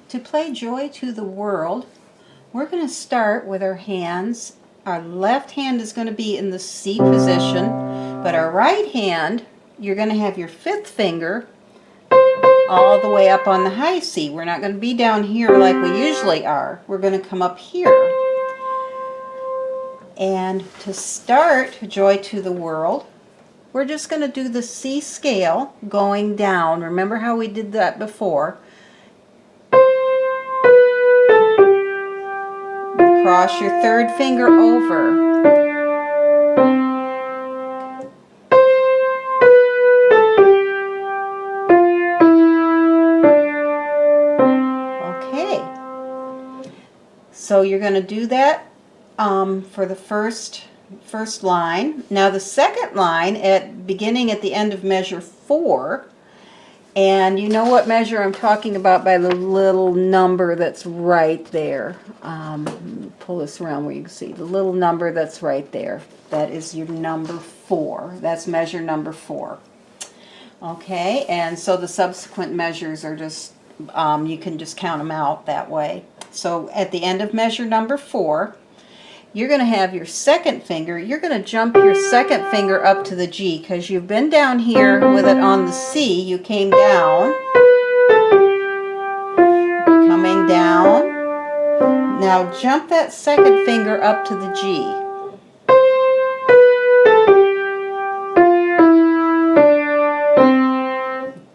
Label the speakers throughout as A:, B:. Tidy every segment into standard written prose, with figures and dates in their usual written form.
A: To play Joy to the World, we're going to start with our hands. Our left hand is going to be in the C position, but our right hand, you're going to have your fifth finger all the way up on the high C. We're not going to be down here like we usually are. We're going to come up here. And to start Joy to the World, we're just going to do the C scale going down. Remember how we did that before? Cross your third finger over. Okay. So you're going to do that for the first line. Now the second line, beginning at the end of measure 4, and you know what measure I'm talking about by the little number that's right there. Pull this around where you can see the little number that's right there. That is your number 4. That's measure number 4. Okay, and so the subsequent measures are just, you can just count them out that way. So at the end of measure number 4, you're going to have your second finger, you're going to jump your second finger up to the G, because you've been down here with it on the C, you came down, coming down. Now jump that second finger up to the G.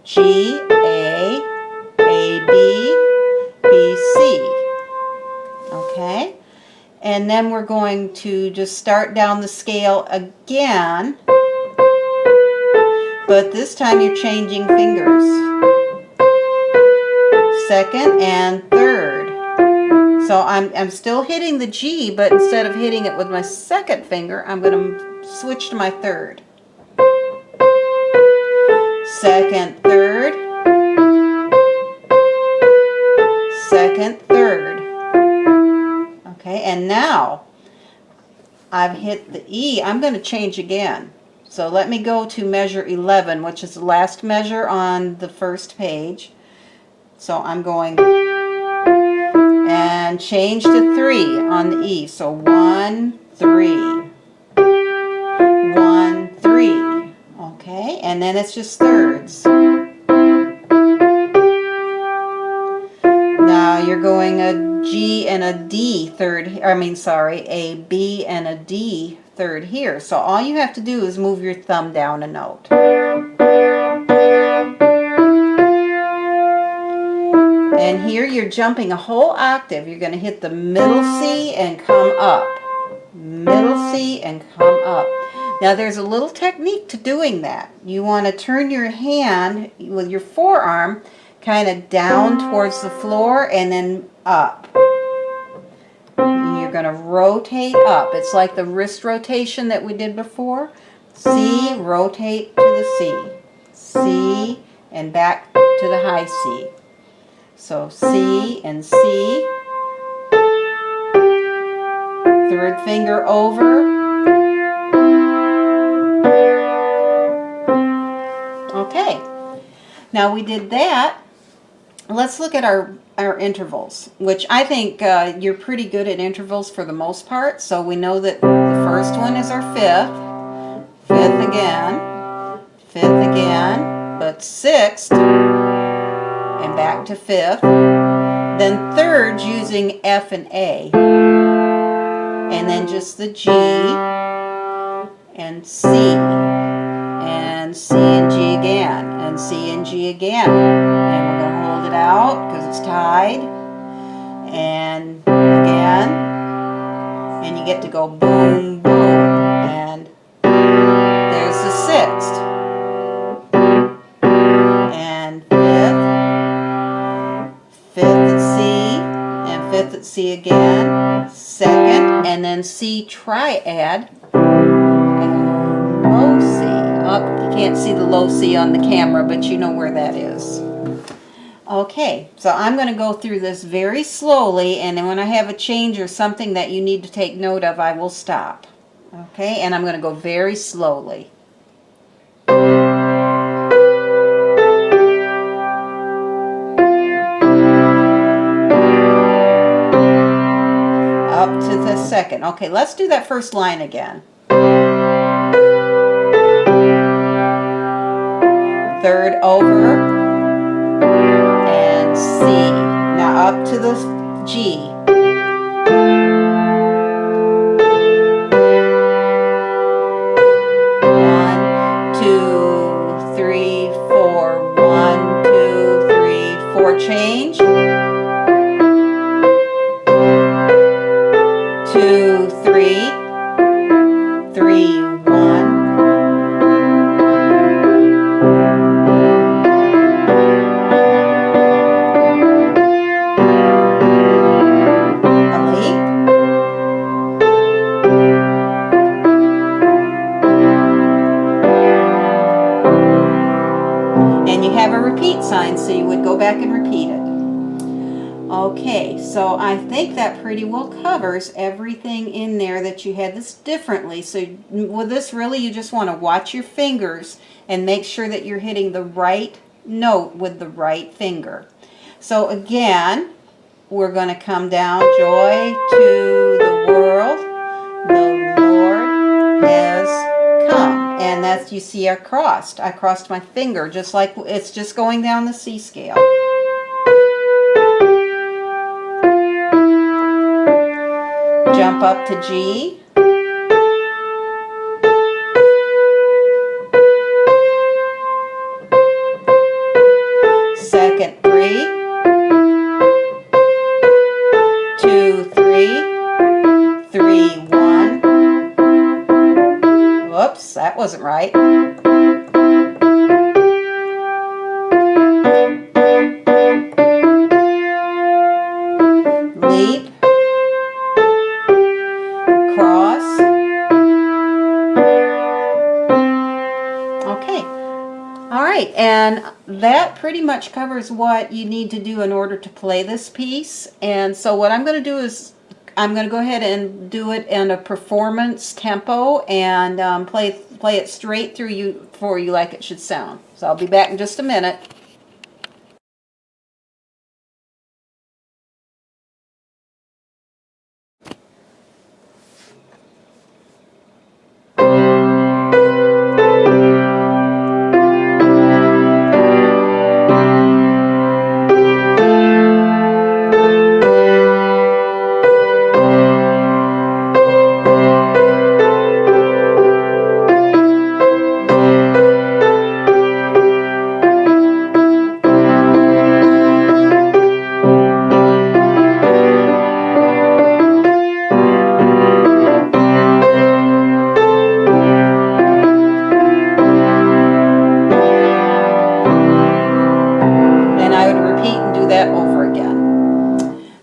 A: G, A, B, B, C. Okay? And then we're going to just start down the scale again, but this time you're changing fingers. Second and third. So I'm still hitting the G, but instead of hitting it with my second finger, I'm going to switch to my third. Second, third. Second, third. Okay, and now I've hit the E. I'm going to change again. So let me go to measure 11, which is the last measure on the first page. So I'm going and change to 3 on the E. So 1, 3. 1, 3. Okay, and then it's just thirds. Now you're going a G and a D third, a B and a D third here. So all you have to do is move your thumb down a note. And here you're jumping a whole octave. You're going to hit the middle C and come up. Middle C and come up. Now there's a little technique to doing that. You want to turn your hand with your forearm kind of down towards the floor and then up. And you're going to rotate up. It's like the wrist rotation that we did before. C, rotate to the C. C, and back to the high C. So C and C. Third finger over. Okay. Now we did that. Let's look at our intervals, which I think you're pretty good at intervals for the most part. So we know that the first one is our fifth, fifth again, but sixth, and back to fifth. Then thirds using F and A, and then just the G and C, and C and G again, and C and G again. And we're going to hold it out because it's tied, and again, and you get to go boom, boom, and there's the sixth, and fifth at C, and fifth at C again, second, and then C triad, and low C. You can't see the low C on the camera, but you know where that is. Okay, so I'm going to go through this very slowly, and then when I have a change or something that you need to take note of, I will stop. Okay, and I'm going to go very slowly. second. Okay, let's do that first line again. Third over and C. Now up to the G. 1, 2, 3, 4, change. 2, 3, 3, 1. A leap. And you have a repeat sign, so you would go back and repeat it. Okay, so I think that pretty well covers everything in there that you had this differently. So with this, really, you just want to watch your fingers and make sure that you're hitting the right note with the right finger. So again, we're going to come down. Joy to the world, the Lord has come. And that's, you see, I crossed my finger, just like it's just going down the C scale. Jump up to G. Second 3. 2, 3. 3, 1. Whoops, that wasn't right. Leap. Cross. Okay. All right, and that pretty much covers what you need to do in order to play this piece. And so what I'm going to do is I'm going to go ahead and do it in a performance tempo and play it straight through for you like it should sound. So I'll be back in just a minute.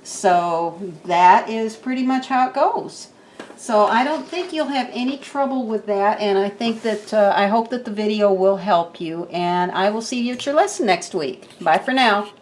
A: So that is pretty much how it goes. So I don't think you'll have any trouble with that, and I think that I hope that the video will help you, and I will see you at your lesson next week. Bye for now.